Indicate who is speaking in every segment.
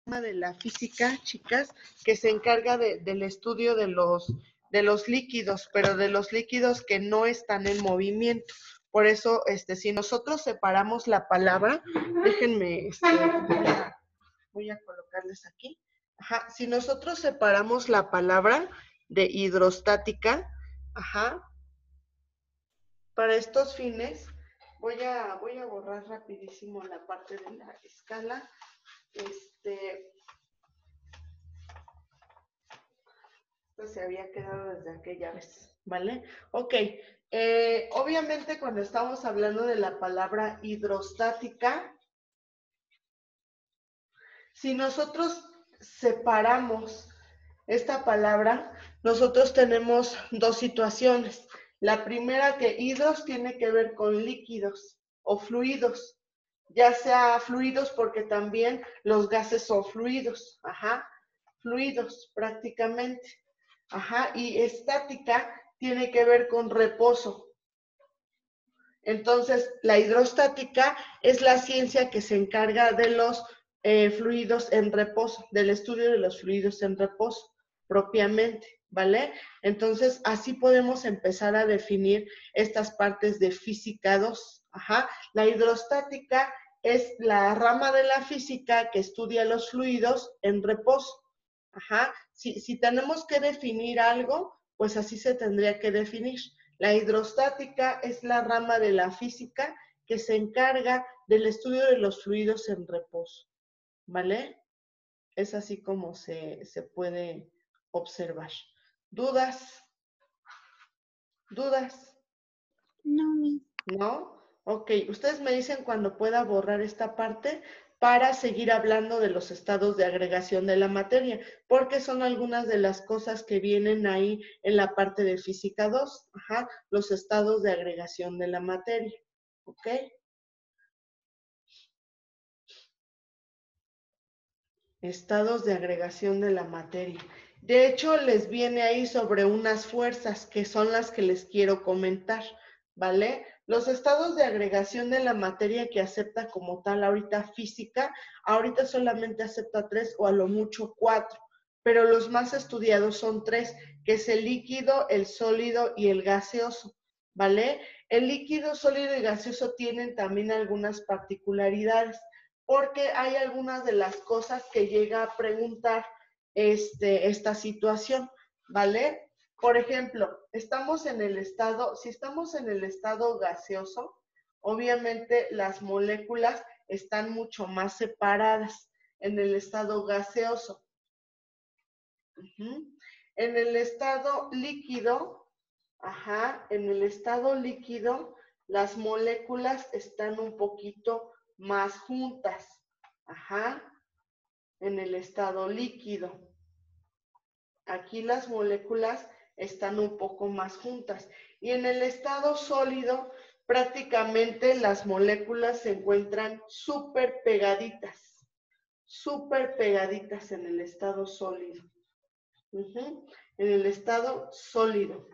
Speaker 1: de la física, chicas, que se encarga del estudio de los líquidos, pero de los líquidos que no están en movimiento. Por eso, si nosotros separamos la palabra, déjenme, voy a colocarles aquí. Ajá, si nosotros separamos la palabra de hidrostática, ajá, para estos fines, voy a borrar rapidísimo la parte de la escala. Pues se había quedado desde aquella vez, ¿vale? Ok, obviamente cuando estamos hablando de la palabra hidrostática, si nosotros separamos esta palabra, nosotros tenemos dos situaciones. La primera, que hidros tiene que ver con líquidos o fluidos, ya sea fluidos porque también los gases son fluidos, ajá, fluidos prácticamente. Ajá, y estática tiene que ver con reposo. Entonces, la hidrostática es la ciencia que se encarga de los fluidos en reposo, del estudio de los fluidos en reposo, propiamente, ¿vale? Entonces, así podemos empezar a definir estas partes de física 2. Ajá, la hidrostática es la rama de la física que estudia los fluidos en reposo. Ajá, si tenemos que definir algo, pues así se tendría que definir. La hidrostática es la rama de la física que se encarga del estudio de los fluidos en reposo, ¿vale? Es así como se puede observar. ¿Dudas? ¿Dudas?
Speaker 2: No, mi.
Speaker 1: ¿No? Ok, ustedes me dicen cuando pueda borrar esta parte para seguir hablando de los estados de agregación de la materia, porque son algunas de las cosas que vienen ahí en la parte de física 2, ajá, los estados de agregación de la materia, ¿ok? Estados de agregación de la materia. De hecho, les viene ahí sobre unas fuerzas que son las que les quiero comentar, ¿vale? Los estados de agregación de la materia que acepta como tal ahorita física, ahorita solamente acepta 3 o a lo mucho 4, pero los más estudiados son 3, que es el líquido, el sólido y el gaseoso, ¿vale? El líquido, sólido y gaseoso tienen también algunas particularidades, porque hay algunas de las cosas que llega a preguntar esta situación, ¿vale? Por ejemplo, si estamos en el estado gaseoso, obviamente las moléculas están mucho más separadas en el estado gaseoso. En el estado líquido, en el estado líquido, las moléculas están un poquito más juntas, en el estado líquido. Aquí las moléculas están un poco más juntas. Y en el estado sólido, prácticamente las moléculas se encuentran súper pegaditas en el estado sólido. En el estado sólido.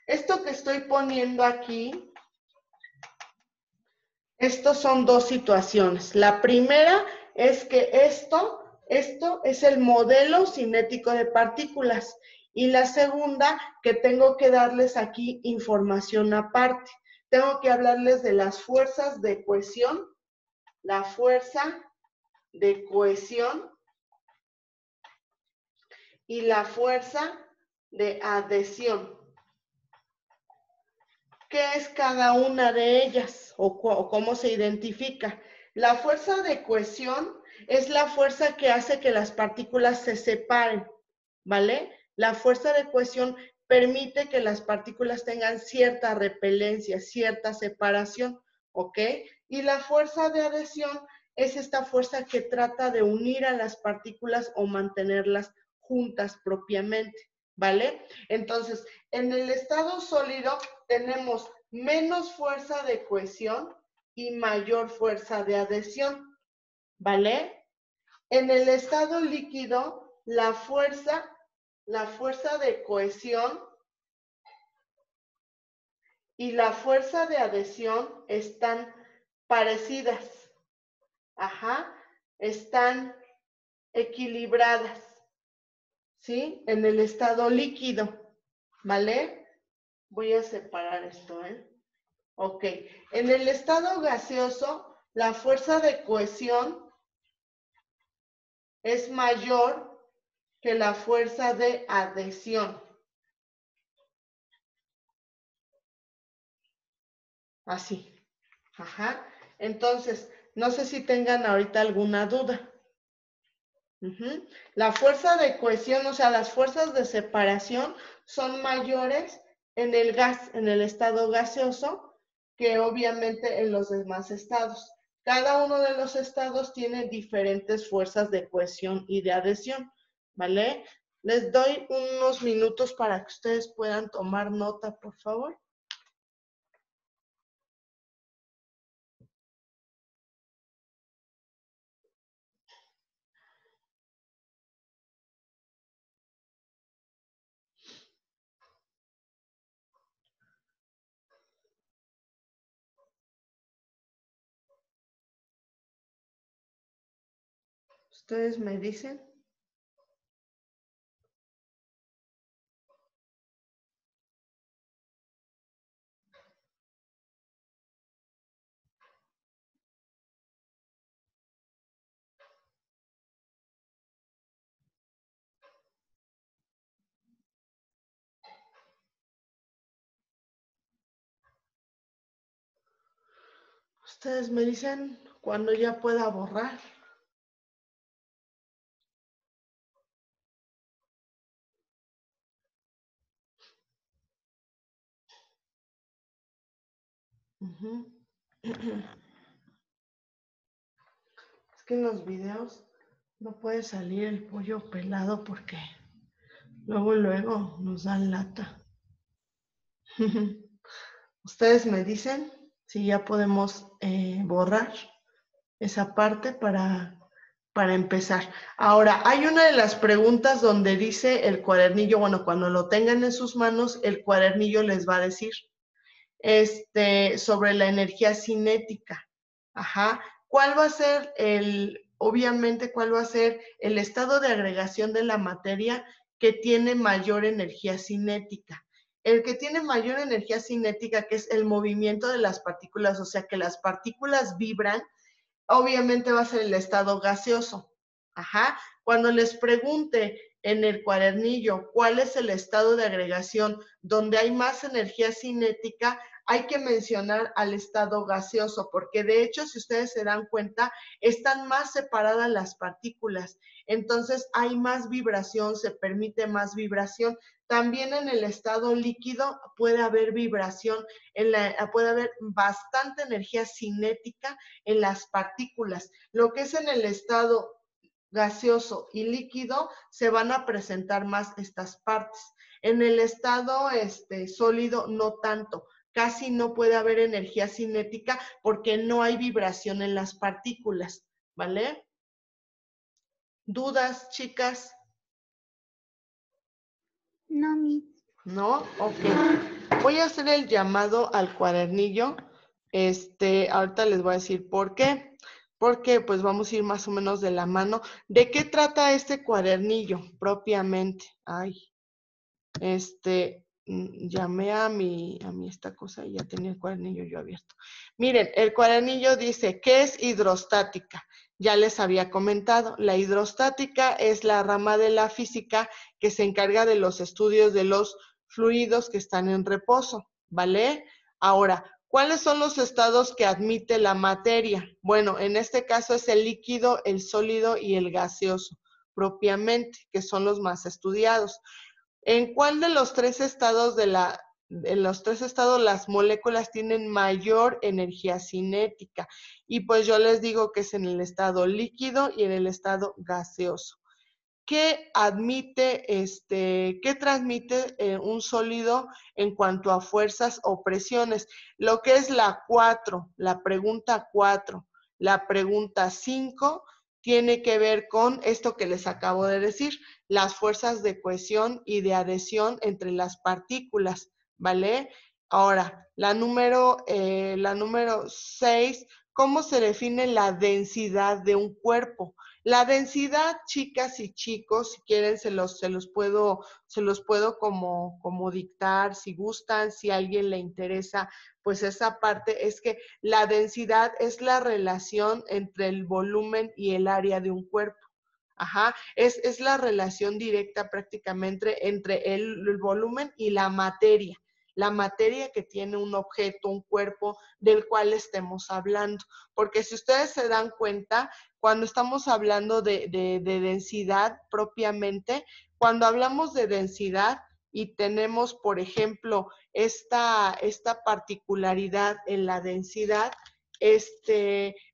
Speaker 1: Esto que estoy poniendo aquí, estos son dos situaciones. La primera es que esto es el modelo cinético de partículas. Y la segunda, que tengo que darles aquí información aparte. Tengo que hablarles de las fuerzas de cohesión, la fuerza de cohesión y la fuerza de adhesión. ¿Qué es cada una de ellas o cómo se identifica? La fuerza de cohesión es la fuerza que hace que las partículas se separen, ¿vale? La fuerza de cohesión permite que las partículas tengan cierta repelencia, cierta separación, ¿ok? Y la fuerza de adhesión es esta fuerza que trata de unir a las partículas o mantenerlas juntas propiamente, ¿vale? Entonces, en el estado sólido tenemos menos fuerza de cohesión y mayor fuerza de adhesión, ¿vale? En el estado líquido, la fuerza de cohesión y la fuerza de adhesión están parecidas, están equilibradas, ¿sí? En el estado líquido, ¿vale? Voy a separar esto, ¿eh? Ok. En el estado gaseoso, la fuerza de cohesión es mayor que la fuerza de adhesión. Así. Ajá. Entonces, no sé si tengan ahorita alguna duda. La fuerza de cohesión, o sea, las fuerzas de separación son mayores en el gas, en el estado gaseoso, que obviamente en los demás estados. Cada uno de los estados tiene diferentes fuerzas de cohesión y de adhesión, ¿vale? Les doy unos minutos para que ustedes puedan tomar nota, por favor. Ustedes me dicen. Ustedes me dicen cuando ya pueda borrar. Es que en los videos no puede salir el pollo pelado porque luego nos dan lata. Ustedes me dicen si ya podemos borrar esa parte para empezar. Ahora, hay una de las preguntas donde dice el cuadernillo, bueno, cuando lo tengan en sus manos, el cuadernillo les va a decir sobre la energía cinética. Ajá. ¿Cuál va a ser obviamente, cuál va a ser el estado de agregación de la materia que tiene mayor energía cinética? El que tiene mayor energía cinética, que es el movimiento de las partículas, o sea, que las partículas vibran, obviamente va a ser el estado gaseoso. Ajá. Cuando les pregunte en el cuadernillo cuál es el estado de agregación donde hay más energía cinética, hay que mencionar al estado gaseoso, porque de hecho, si ustedes se dan cuenta, están más separadas las partículas. Entonces hay más vibración, se permite más vibración. También en el estado líquido puede haber vibración, puede haber bastante energía cinética en las partículas. Lo que es en el estado gaseoso y líquido se van a presentar más estas partes. En el estado sólido no tanto, casi no puede haber energía cinética porque no hay vibración en las partículas, ¿vale? ¿Dudas, chicas?
Speaker 2: No, Miss.
Speaker 1: ¿No? Ok. Voy a hacer el llamado al cuadernillo. Ahorita les voy a decir por qué. Porque pues vamos a ir más o menos de la mano. ¿De qué trata este cuadernillo propiamente? Ay, llamé a mi esta cosa y ya tenía el cuadernillo yo abierto. Miren, el cuadernillo dice, ¿qué es hidrostática? Ya les había comentado, la hidrostática es la rama de la física que se encarga de los estudios de los fluidos que están en reposo, ¿vale? Ahora, ¿cuáles son los estados que admite la materia? Bueno, en este caso es el líquido, el sólido y el gaseoso, propiamente, que son los más estudiados. ¿En cuál de los tres estados las moléculas tienen mayor energía cinética? Y pues yo les digo que es en el estado líquido y en el estado gaseoso. ¿Qué transmite un sólido en cuanto a fuerzas o presiones? Lo que es la 4, la pregunta 4, la pregunta 5, tiene que ver con esto que les acabo de decir, las fuerzas de cohesión y de adhesión entre las partículas, ¿vale? Ahora, la número 6, ¿cómo se define la densidad de un cuerpo? La densidad, chicas y chicos, si quieren se los puedo como dictar, si gustan, si a alguien le interesa, pues esa parte es que la densidad es la relación entre el volumen y el área de un cuerpo. Ajá, es la relación directa prácticamente entre el volumen y la materia que tiene un objeto, un cuerpo del cual estemos hablando. Porque si ustedes se dan cuenta, cuando estamos hablando de densidad propiamente, cuando hablamos de densidad y tenemos, por ejemplo, esta particularidad en la densidad,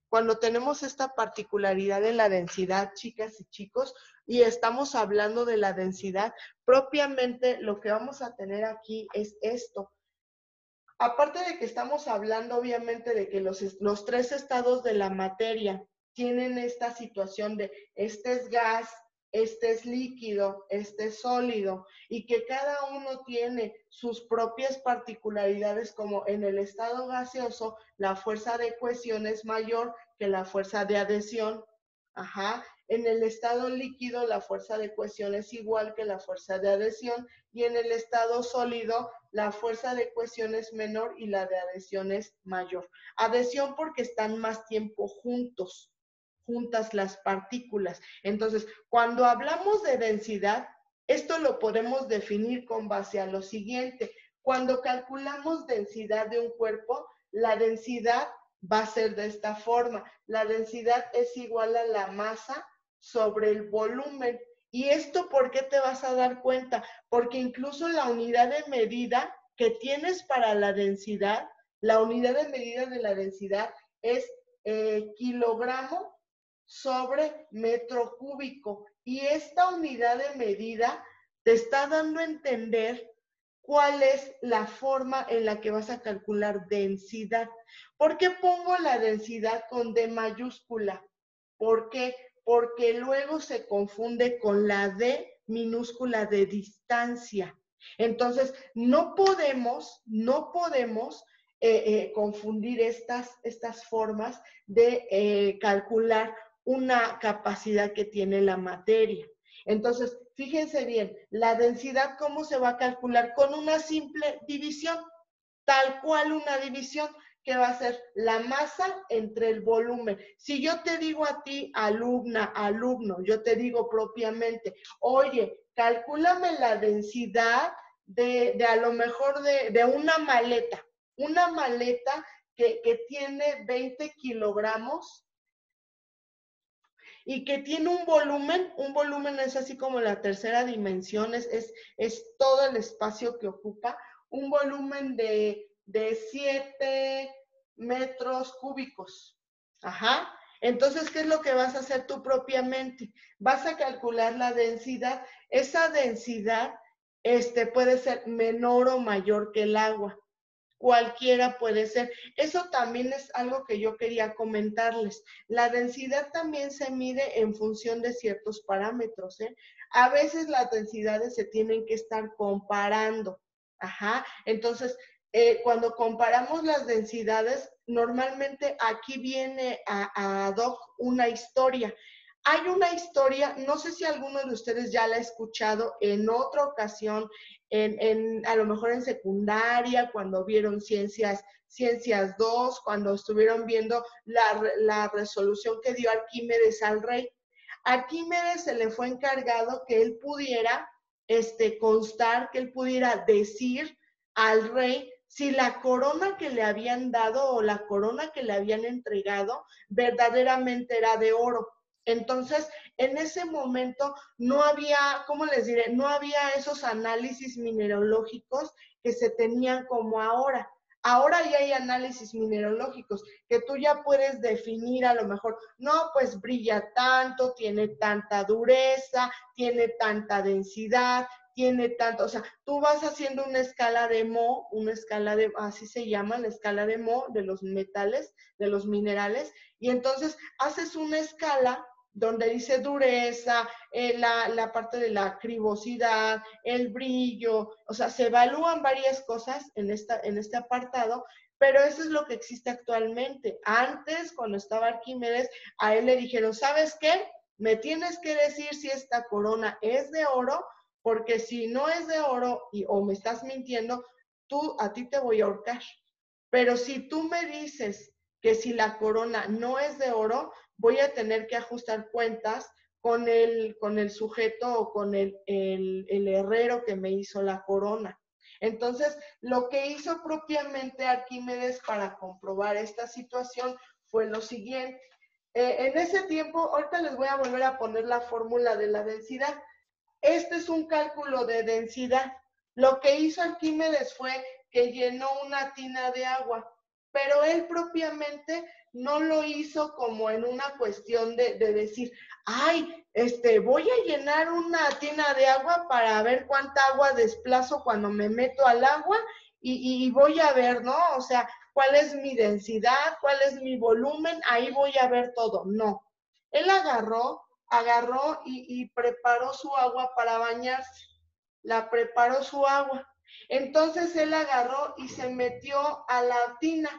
Speaker 1: cuando tenemos esta particularidad en la densidad, chicas y chicos, y estamos hablando de la densidad, propiamente lo que vamos a tener aquí es esto. Aparte de que estamos hablando obviamente de que los tres estados de la materia tienen esta situación de este es gas, este es líquido, este es sólido, y que cada uno tiene sus propias particularidades, como en el estado gaseoso, la fuerza de cohesión es mayor que la fuerza de adhesión. Ajá. En el estado líquido, la fuerza de cohesión es igual que la fuerza de adhesión, y en el estado sólido, la fuerza de cohesión es menor y la de adhesión es mayor. Adhesión porque están más tiempo juntas las partículas. Entonces, cuando hablamos de densidad, esto lo podemos definir con base a lo siguiente. Cuando calculamos densidad de un cuerpo, la densidad va a ser de esta forma. La densidad es igual a la masa sobre el volumen. ¿Y esto por qué te vas a dar cuenta? Porque incluso la unidad de medida que tienes para la densidad, la unidad de medida de la densidad es kilogramo sobre metro cúbico. Y esta unidad de medida te está dando a entender cuál es la forma en la que vas a calcular densidad. ¿Por qué pongo la densidad con D mayúscula? ¿Por qué? Porque luego se confunde con la D minúscula de distancia. Entonces, no podemos confundir estas formas de calcular una capacidad que tiene la materia. Entonces, fíjense bien, la densidad, ¿cómo se va a calcular? Con una simple división, tal cual una división, que va a ser la masa entre el volumen. Si yo te digo a ti, alumna, alumno, yo te digo propiamente, oye, calcúlame la densidad de a lo mejor de una maleta que tiene 20 kilogramos y que tiene un volumen es así como la tercera dimensión, es todo el espacio que ocupa, un volumen de 7 metros cúbicos. Ajá. Entonces, ¿qué es lo que vas a hacer tú propiamente? Vas a calcular la densidad. Esa densidad puede ser menor o mayor que el agua. Cualquiera puede ser. Eso también es algo que yo quería comentarles. La densidad también se mide en función de ciertos parámetros, ¿eh? A veces las densidades se tienen que estar comparando. Ajá. Entonces, cuando comparamos las densidades, normalmente aquí viene a Doc una historia. Hay una historia, no sé si alguno de ustedes ya la ha escuchado en otra ocasión, a lo mejor en secundaria, cuando vieron ciencias 2, cuando estuvieron viendo la resolución que dio Arquímedes al rey. Arquímedes se le fue encargado que él pudiera constar, que él pudiera decir al rey si la corona que le habían dado o la corona que le habían entregado verdaderamente era de oro. Entonces, en ese momento no había, ¿cómo les diré? No había esos análisis mineralógicos que se tenían como ahora. Ahora ya hay análisis mineralógicos que tú ya puedes definir a lo mejor, no, pues brilla tanto, tiene tanta dureza, tiene tanta densidad, tiene tanto, o sea, tú vas haciendo una escala de Mohs, así se llama, la escala de Mohs de los metales, de los minerales, y entonces haces una escala donde dice dureza, la parte de la cribosidad, el brillo, o sea, se evalúan varias cosas en este apartado, pero eso es lo que existe actualmente. Antes, cuando estaba Arquímedes, a él le dijeron, ¿sabes qué? me tienes que decir si esta corona es de oro, porque si no es de oro o me estás mintiendo, a ti te voy a ahorcar. Pero si tú me dices que si la corona no es de oro, voy a tener que ajustar cuentas con el sujeto o con el herrero que me hizo la corona. Entonces, lo que hizo propiamente Arquímedes para comprobar esta situación fue lo siguiente. En ese tiempo, ahorita les voy a volver a poner la fórmula de la densidad. Este es un cálculo de densidad. Lo que hizo Arquímedes fue que llenó una tina de agua, pero él propiamente no lo hizo como en una cuestión de decir, ay, voy a llenar una tina de agua para ver cuánta agua desplazo cuando me meto al agua y voy a ver, ¿no? O sea, cuál es mi densidad, cuál es mi volumen, ahí voy a ver todo. No, él agarró y preparó su agua para bañarse. La preparó su agua. Entonces él agarró y se metió a la tina.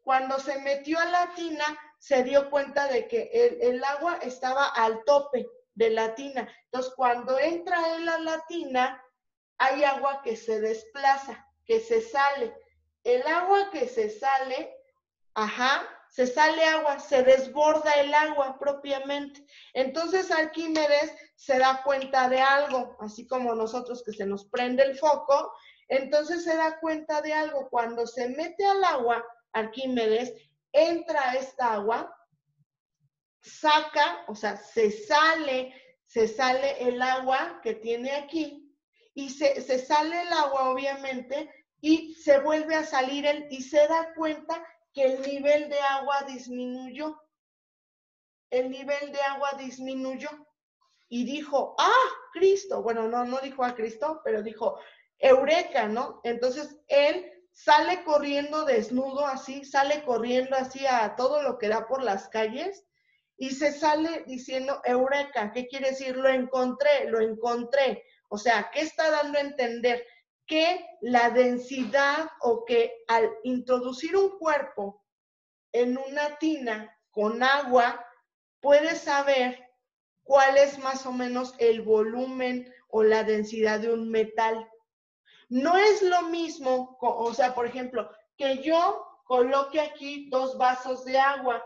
Speaker 1: Cuando se metió a la tina, se dio cuenta de que el agua estaba al tope de la tina. Entonces, cuando entra él a la tina, hay agua que se desplaza, que se sale. El agua que se sale, se sale agua, se desborda el agua propiamente. Entonces Arquímedes se da cuenta de algo, así como nosotros que se nos prende el foco, entonces se da cuenta de algo. Cuando se mete al agua, Arquímedes, entra esta agua, saca, o sea, se sale el agua que tiene aquí y se sale el agua obviamente y se vuelve a salir él y se da cuenta que el nivel de agua disminuyó. El nivel de agua disminuyó. Y dijo, Cristo. Bueno, no dijo a Cristo, pero dijo, Eureka, ¿no? Entonces él sale corriendo desnudo así, sale corriendo así a todo lo que da por las calles y se sale diciendo, Eureka, ¿qué quiere decir? Lo encontré. O sea, ¿qué está dando a entender? Que la densidad o que al introducir un cuerpo en una tina con agua, puedes saber cuál es más o menos el volumen o la densidad de un metal. No es lo mismo, o sea, por ejemplo, que yo coloque aquí 2 vasos de agua.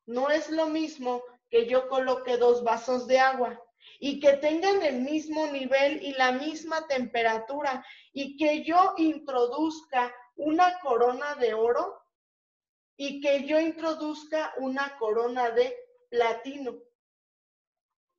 Speaker 1: No es lo mismo que yo coloque 2 vasos de agua y que tengan el mismo nivel y la misma temperatura y que yo introduzca una corona de oro y que yo introduzca una corona de platino.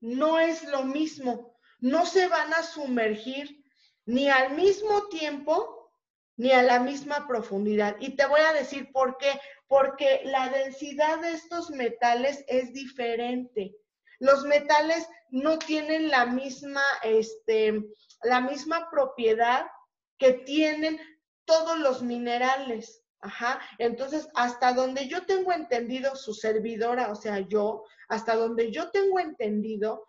Speaker 1: No es lo mismo. No se van a sumergir ni al mismo tiempo ni a la misma profundidad. Y te voy a decir por qué. Porque la densidad de estos metales es diferente. Los metales no tienen la misma propiedad que tienen todos los minerales. Entonces, hasta donde yo tengo entendido, su servidora, o sea, yo, hasta donde yo tengo entendido,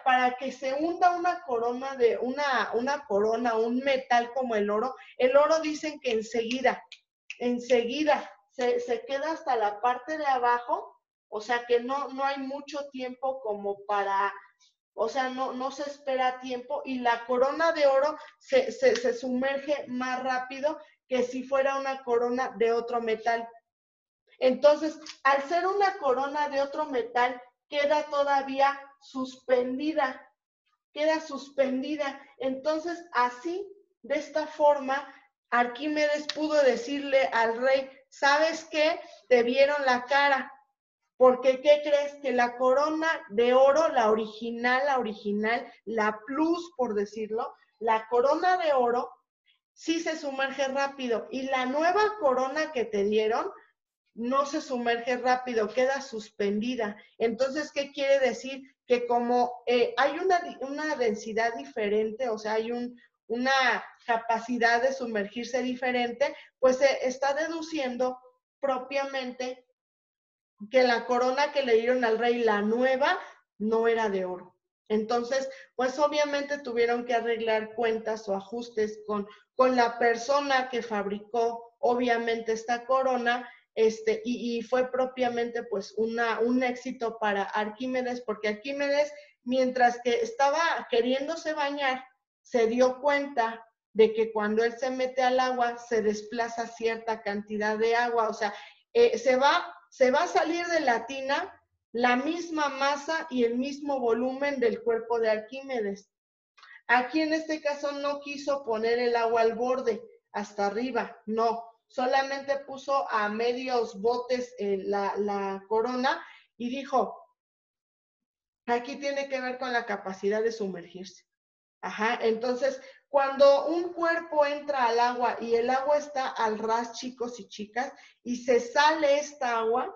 Speaker 1: para que se hunda una corona un metal como el oro dicen que enseguida se queda hasta la parte de abajo, o sea que no hay mucho tiempo como para, o sea, no se espera tiempo y la corona de oro se sumerge más rápido que si fuera una corona de otro metal. Entonces, al ser una corona de otro metal, queda todavía suspendida, Entonces, así, de esta forma, Arquímedes pudo decirle al rey, ¿sabes qué? Te vieron la cara, porque ¿qué crees? Que la corona de oro, la original, la plus, por decirlo, la corona de oro, sí se sumerge rápido, y la nueva corona que te dieron, no se sumerge rápido, queda suspendida. Entonces, ¿qué quiere decir? Que como hay una densidad diferente, o sea, hay una capacidad de sumergirse diferente, pues se está deduciendo propiamente que la corona que le dieron al rey, la nueva, no era de oro. Entonces, pues obviamente tuvieron que arreglar cuentas o ajustes con la persona que fabricó, obviamente, esta corona, y fue propiamente pues un éxito para Arquímedes, porque Arquímedes, mientras que estaba queriéndose bañar, se dio cuenta de que cuando él se mete al agua se desplaza cierta cantidad de agua, o sea, se va a salir de la tina la misma masa y el mismo volumen del cuerpo de Arquímedes. Aquí en este caso no quiso poner el agua al borde, hasta arriba, no, solamente puso a medios botes la corona y dijo, aquí tiene que ver con la capacidad de sumergirse. Ajá, entonces, cuando un cuerpo entra al agua y el agua está al ras, chicos y chicas, y se sale esta agua,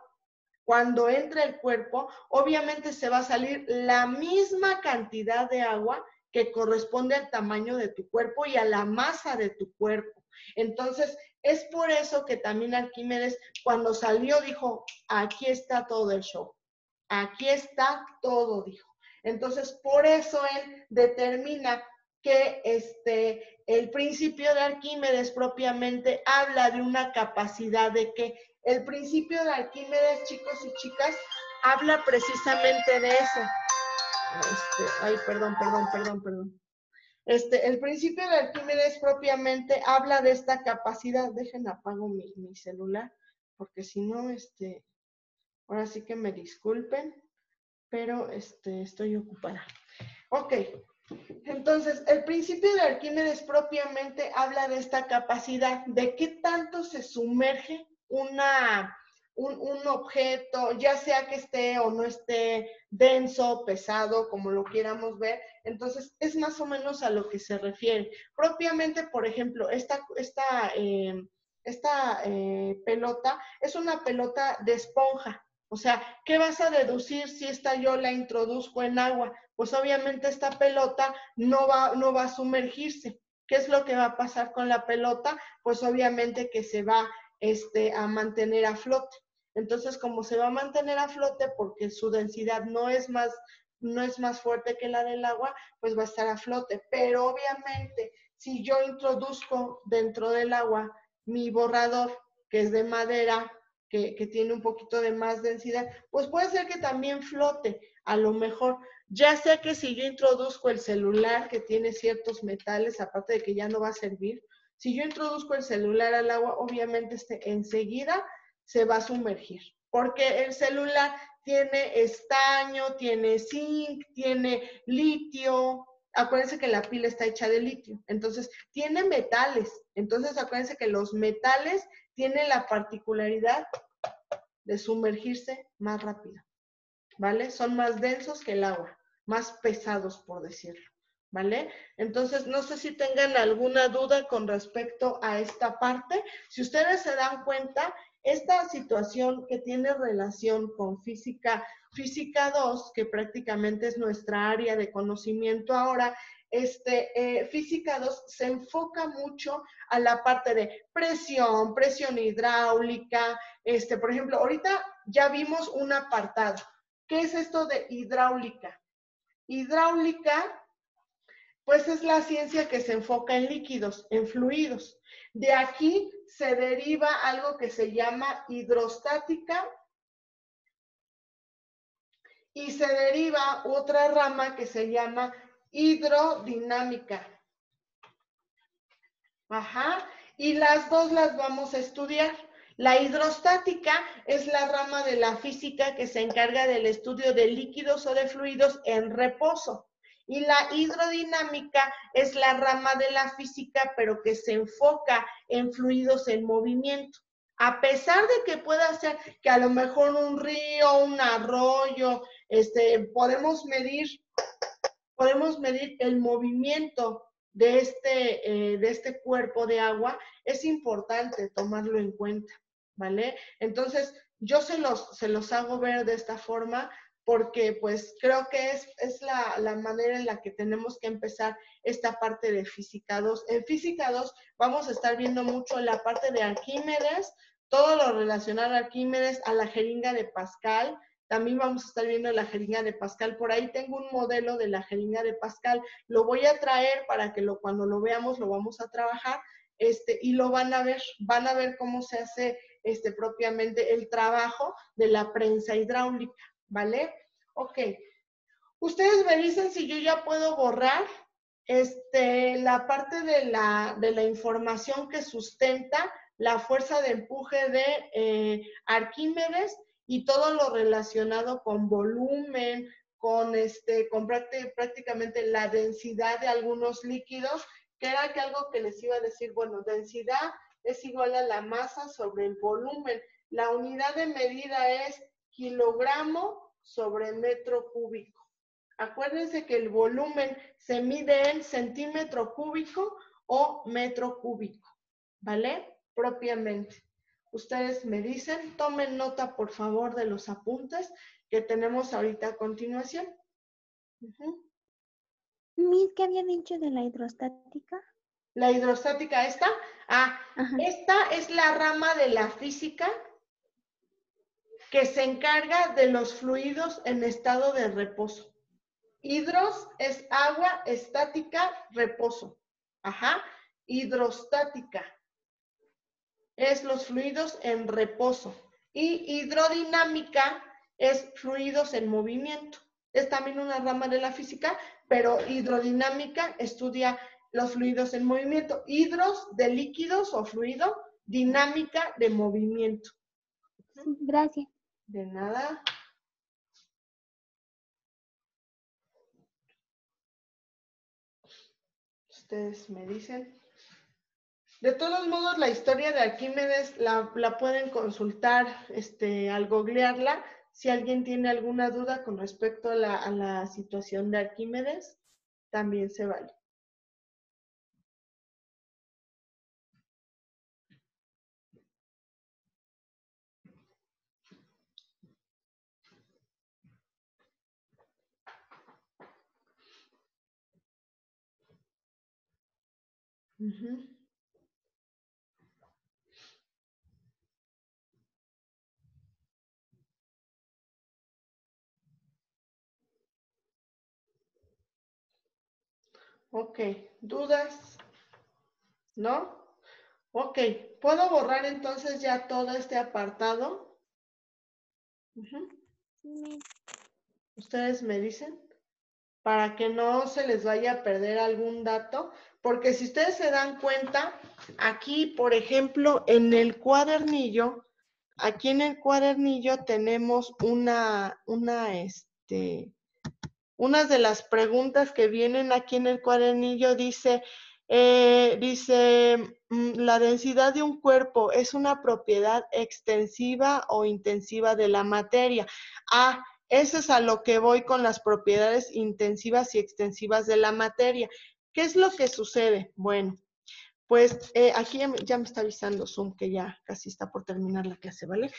Speaker 1: cuando entra el cuerpo, obviamente se va a salir la misma cantidad de agua que corresponde al tamaño de tu cuerpo y a la masa de tu cuerpo. Entonces, es por eso que también Arquímedes, cuando salió, dijo, aquí está todo el show. Aquí está todo, dijo. Entonces, por eso él determina que el principio de Arquímedes propiamente habla de una capacidad de que el principio de Arquímedes, chicos y chicas, habla precisamente de eso. Perdón. El principio de Arquímedes propiamente habla de esta capacidad. Dejen apago mi celular, porque si no, ahora sí que me disculpen, pero estoy ocupada. Ok, entonces el principio de Arquímedes propiamente habla de esta capacidad, de qué tanto se sumerge un objeto, ya sea que esté o no esté denso, pesado, como lo quieramos ver. Entonces es más o menos a lo que se refiere. Propiamente, por ejemplo, esta pelota es una pelota de esponja. O sea, ¿qué vas a deducir si esta yo la introduzco en agua? Pues obviamente esta pelota no va a sumergirse. ¿Qué es lo que va a pasar con la pelota? Pues obviamente que se va a mantener a flote. Entonces, como se va a mantener a flote porque su densidad no es más fuerte que la del agua, pues va a estar a flote. Pero obviamente, si yo introduzco dentro del agua mi borrador, que es de madera, que tiene un poquito de más densidad, pues puede ser que también flote, a lo mejor. Ya sé que si yo introduzco el celular, que tiene ciertos metales, aparte de que ya no va a servir, si yo introduzco el celular al agua, obviamente enseguida se va a sumergir, porque el celular tiene estaño, tiene zinc, tiene litio. Acuérdense que la pila está hecha de litio, entonces tiene metales. Entonces acuérdense que los metales tienen la particularidad de sumergirse más rápido, ¿vale? Son más densos que el agua, más pesados, por decirlo, ¿vale? Entonces, no sé si tengan alguna duda con respecto a esta parte. Si ustedes se dan cuenta, esta situación que tiene relación con física 2, que prácticamente es nuestra área de conocimiento ahora, física 2 se enfoca mucho a la parte de presión hidráulica. Por ejemplo, ahorita ya vimos un apartado. ¿Qué es esto de hidráulica? Hidráulica, pues es la ciencia que se enfoca en líquidos, en fluidos. De aquí se deriva algo que se llama hidrostática y se deriva otra rama que se llama hidrodinámica. Ajá, y las dos las vamos a estudiar. La hidrostática es la rama de la física que se encarga del estudio de líquidos o de fluidos en reposo. Y la hidrodinámica es la rama de la física, pero que se enfoca en fluidos en movimiento. A pesar de que pueda ser que a lo mejor un río, un arroyo, podemos medir el movimiento de este cuerpo de agua, es importante tomarlo en cuenta, ¿vale? Entonces, yo se los hago ver de esta forma porque pues creo que es la manera en la que tenemos que empezar esta parte de Física 2. En Física 2 vamos a estar viendo mucho la parte de Arquímedes, todo lo relacionado a Arquímedes, a la jeringa de Pascal. También vamos a estar viendo la jeringa de Pascal. Por ahí tengo un modelo de la jeringa de Pascal. Lo voy a traer para que cuando lo veamos lo vamos a trabajar y lo van a ver cómo se hace propiamente el trabajo de la prensa hidráulica, ¿vale? Ok. Ustedes me dicen si yo ya puedo borrar la parte de la información que sustenta la fuerza de empuje de Arquímedes y todo lo relacionado con volumen, con prácticamente la densidad de algunos líquidos, que era algo que les iba a decir, bueno, densidad es igual a la masa sobre el volumen. La unidad de medida es kilogramo sobre metro cúbico. Acuérdense que el volumen se mide en centímetro cúbico o metro cúbico, ¿vale? Propiamente. Ustedes me dicen, tomen nota por favor de los apuntes que tenemos ahorita a continuación.
Speaker 2: Miss, ¿qué había dicho de la hidrostática?
Speaker 1: La hidrostática esta,
Speaker 2: Ajá.
Speaker 1: esta es la rama de la física que se encarga de los fluidos en estado de reposo. Hidros es agua, estática, reposo. Ajá. Hidrostática es los fluidos en reposo. Y hidrodinámica es fluidos en movimiento. Es también una rama de la física, pero hidrodinámica estudia los fluidos en movimiento. Hidros de líquidos o fluido, dinámica de movimiento.
Speaker 2: Sí, gracias.
Speaker 1: De nada. Ustedes me dicen. De todos modos, la historia de Arquímedes la pueden consultar al googlearla. Si alguien tiene alguna duda con respecto a la situación de Arquímedes, también se vale. Ok, ¿dudas? ¿No? Ok, ¿puedo borrar entonces ya todo este apartado?
Speaker 2: Sí.
Speaker 1: Ustedes me dicen, para que no se les vaya a perder algún dato, porque si ustedes se dan cuenta, aquí, por ejemplo, en el cuadernillo, aquí en el cuadernillo tenemos unas de las preguntas que vienen aquí en el cuadernillo dice, la densidad de un cuerpo es una propiedad extensiva o intensiva de la materia. Eso es a lo que voy con las propiedades intensivas y extensivas de la materia. ¿Qué es lo que sucede? Bueno, pues aquí ya me está avisando Zoom que ya casi está por terminar la clase, ¿vale?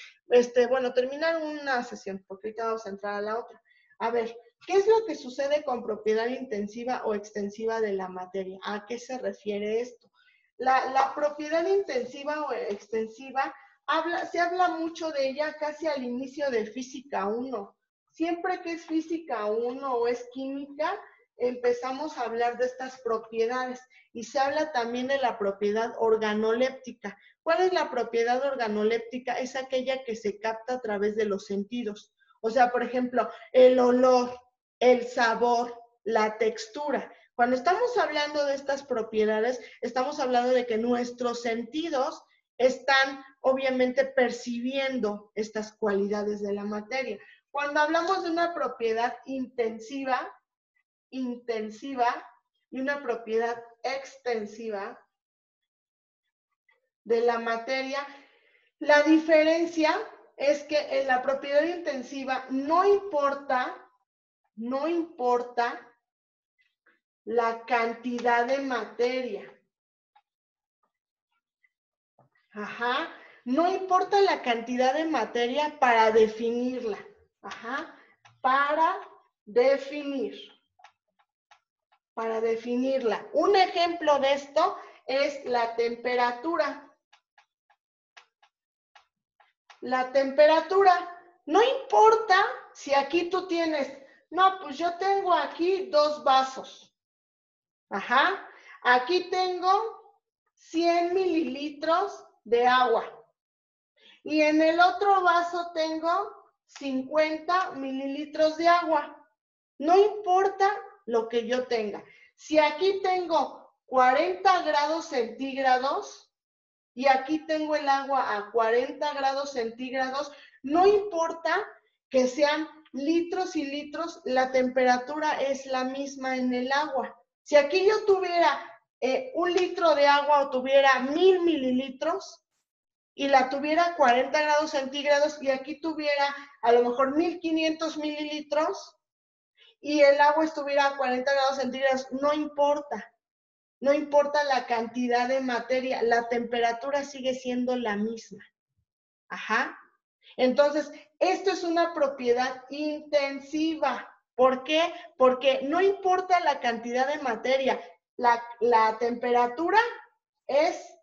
Speaker 1: Bueno, terminar una sesión, porque ahorita vamos a entrar a la otra. A ver, ¿qué es lo que sucede con propiedad intensiva o extensiva de la materia? ¿A qué se refiere esto? La propiedad intensiva o extensiva, se habla mucho de ella casi al inicio de Física 1. Siempre que es Física 1 o es química, empezamos a hablar de estas propiedades. Y se habla también de la propiedad organoléptica. ¿Cuál es la propiedad organoléptica? Es aquella que se capta a través de los sentidos. O sea, por ejemplo, el olor, el sabor, la textura. Cuando estamos hablando de estas propiedades, estamos hablando de que nuestros sentidos están obviamente percibiendo estas cualidades de la materia. Cuando hablamos de una propiedad intensiva y una propiedad extensiva de la materia, la diferencia es que en la propiedad intensiva no importa la cantidad de materia. Ajá. No importa la cantidad de materia para definirla. Ajá. Para definirla. Un ejemplo de esto es la temperatura. La temperatura. No importa si aquí tú tienes, no, pues yo tengo aquí 2 vasos. Ajá. Aquí tengo 100 mililitros de agua. Y en el otro vaso tengo 50 mililitros de agua. No importa lo que yo tenga. Si aquí tengo 40 grados centígrados y aquí tengo el agua a 40 grados centígrados, no importa que sean litros y litros, la temperatura es la misma en el agua. Si aquí yo tuviera 1 litro de agua o tuviera 1000 mililitros y la tuviera a 40 grados centígrados y aquí tuviera a lo mejor 1500 mililitros y el agua estuviera a 40 grados centígrados, no importa. No importa la cantidad de materia, la temperatura sigue siendo la misma. Ajá. Entonces, esto es una propiedad intensiva. ¿Por qué? Porque no importa la cantidad de materia, la temperatura es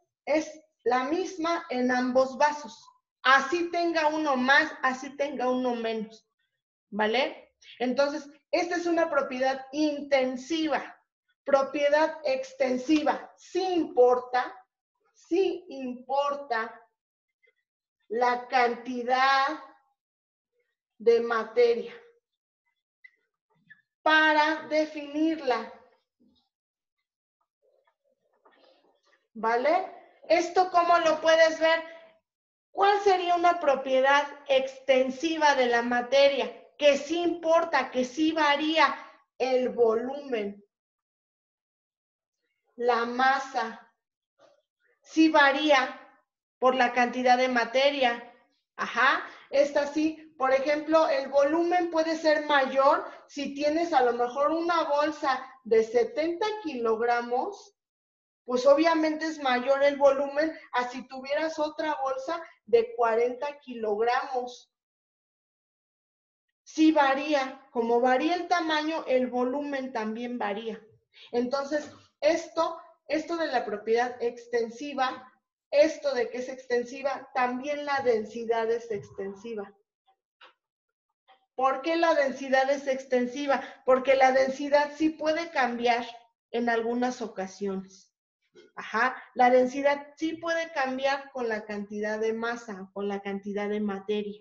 Speaker 1: la misma en ambos vasos. Así tenga uno más, así tenga uno menos. ¿Vale? Entonces, esta es una propiedad intensiva. Propiedad extensiva, sí importa la cantidad de materia para definirla. ¿Vale? ¿Esto cómo lo puedes ver? ¿Cuál sería una propiedad extensiva de la materia? Que sí importa, que sí varía el volumen, la masa, sí varía por la cantidad de materia. Ajá, esta sí, por ejemplo, el volumen puede ser mayor si tienes a lo mejor una bolsa de 70 kilogramos, pues obviamente es mayor el volumen a si tuvieras otra bolsa de 40 kilogramos. Sí varía, como varía el tamaño, el volumen también varía. Entonces, esto de la propiedad extensiva, esto de que es extensiva, también la densidad es extensiva. ¿Por qué la densidad es extensiva? Porque la densidad sí puede cambiar en algunas ocasiones. Ajá, la densidad sí puede cambiar con la cantidad de masa, con la cantidad de materia.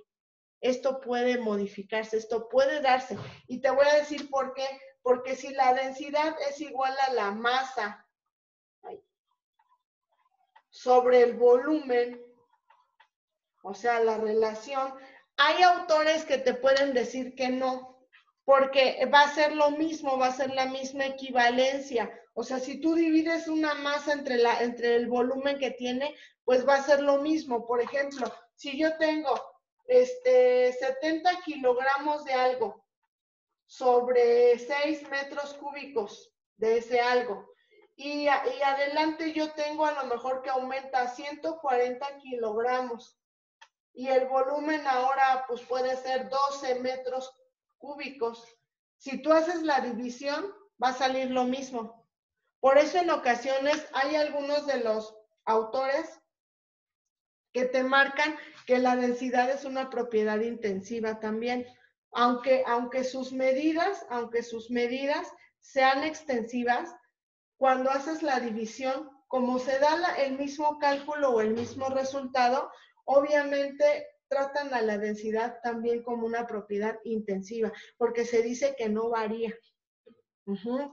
Speaker 1: Esto puede modificarse, esto puede darse. Y te voy a decir por qué. Porque si la densidad es igual a la masa sobre el volumen, o sea, la relación, hay autores que te pueden decir que no, porque va a ser lo mismo, va a ser la misma equivalencia. O sea, si tú divides una masa entre el volumen que tiene, pues va a ser lo mismo. Por ejemplo, si yo tengo 70 kilogramos de algo sobre 6 metros cúbicos de ese algo, y adelante yo tengo a lo mejor que aumenta a 140 kilogramos, y el volumen ahora pues puede ser 12 metros cúbicos. Si tú haces la división, va a salir lo mismo. Por eso en ocasiones hay algunos de los autores que te marcan que la densidad es una propiedad intensiva también, aunque sus medidas sean extensivas, cuando haces la división, como se da el mismo cálculo o el mismo resultado, obviamente tratan a la densidad también como una propiedad intensiva, porque se dice que no varía.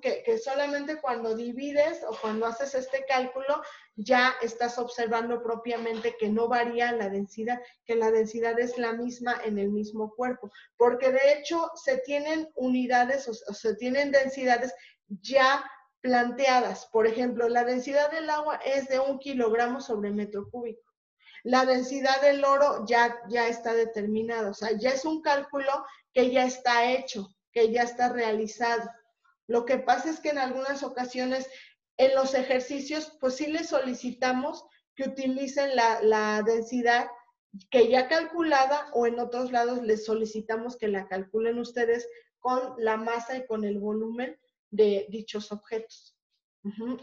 Speaker 1: Que solamente cuando divides o cuando haces este cálculo ya estás observando propiamente que no varía la densidad, que la densidad es la misma en el mismo cuerpo, porque de hecho se tienen unidades o se tienen densidades ya planteadas. Por ejemplo, la densidad del agua es de 1 kilogramo sobre metro cúbico. La densidad del oro ya está determinada, o sea, ya es un cálculo que ya está hecho, que ya está realizado. Lo que pasa es que en algunas ocasiones en los ejercicios, pues sí les solicitamos que utilicen la densidad que ya calculada, o en otros lados les solicitamos que la calculen ustedes con la masa y con el volumen de dichos objetos.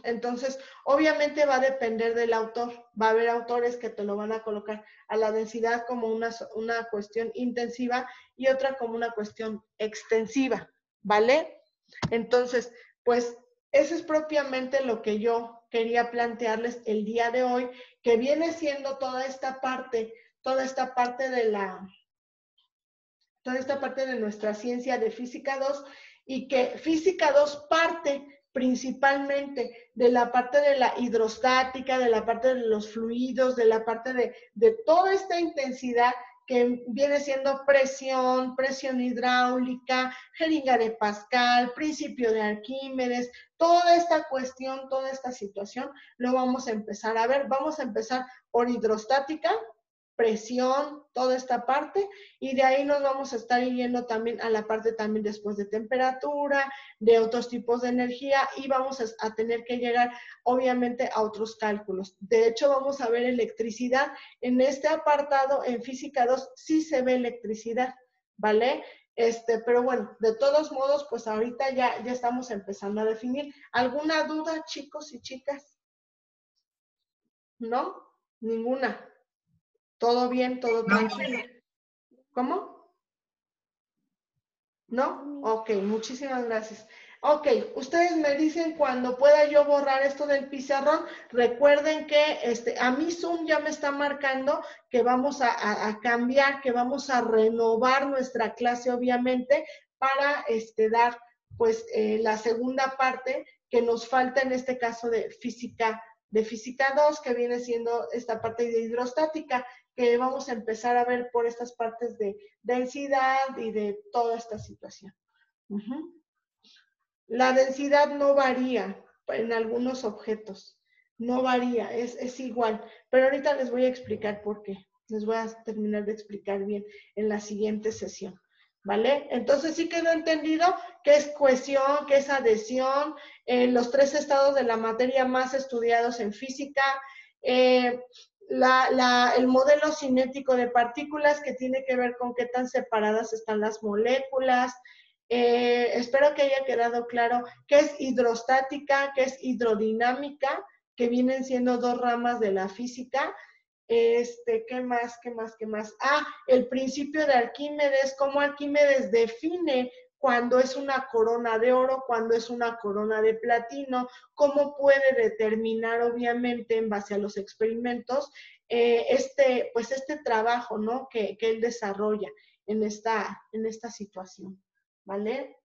Speaker 1: Entonces, obviamente va a depender del autor. Va a haber autores que te lo van a colocar a la densidad como una cuestión intensiva y otra como una cuestión extensiva, ¿vale? Entonces, pues eso es propiamente lo que yo quería plantearles el día de hoy, que viene siendo toda esta parte toda esta parte de nuestra ciencia de Física 2 y que Física 2 parte principalmente de la parte de la hidrostática, de la parte de los fluidos, de la parte de toda esta intensidad que viene siendo presión, presión hidráulica, jeringa de Pascal, principio de Arquímedes, toda esta cuestión, toda esta situación, lo vamos a empezar a ver. Vamos a empezar por hidrostática, presión, toda esta parte, y de ahí nos vamos a estar yendo también a la parte también después de temperatura, de otros tipos de energía, y vamos a tener que llegar obviamente a otros cálculos. De hecho, vamos a ver electricidad. En este apartado, en Física 2, sí se ve electricidad, ¿vale? Pero bueno, de todos modos, pues ahorita ya estamos empezando a definir. ¿Alguna duda, chicos y chicas? ¿No? Ninguna. ¿Todo bien? ¿Todo tranquilo? ¿Cómo? ¿No? Ok, muchísimas gracias. Ok, ustedes me dicen cuando pueda yo borrar esto del pizarrón. Recuerden que a mí Zoom ya me está marcando que vamos a cambiar, que vamos a renovar nuestra clase, obviamente, para dar pues la segunda parte que nos falta en este caso de física 2, que viene siendo esta parte de hidrostática, que vamos a empezar a ver por estas partes de densidad y de toda esta situación. La densidad no varía en algunos objetos, no varía, es igual, pero ahorita les voy a explicar por qué. Les voy a terminar de explicar bien en la siguiente sesión, ¿vale? Entonces sí quedó entendido qué es cohesión, qué es adhesión, los 3 estados de la materia más estudiados en física, el modelo cinético de partículas, que tiene que ver con qué tan separadas están las moléculas. Espero que haya quedado claro qué es hidrostática, qué es hidrodinámica, que vienen siendo 2 ramas de la física. ¿Qué más? El principio de Arquímedes, cómo Arquímedes define cuando es una corona de oro, cuando es una corona de platino, cómo puede determinar, obviamente, en base a los experimentos, pues este trabajo, ¿no? que él desarrolla en esta situación, ¿vale?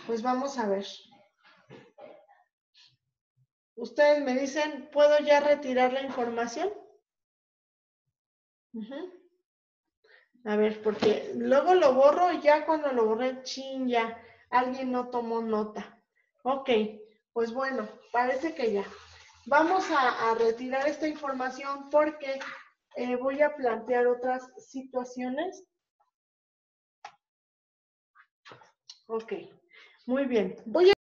Speaker 1: Pues vamos a ver. Ustedes me dicen, ¿puedo ya retirar la información? A ver, porque luego lo borro y ya cuando lo borré, chin, ya, alguien no tomó nota. Ok, pues bueno, parece que ya. Vamos a retirar esta información porque voy a plantear otras situaciones. Ok, muy bien. Voy a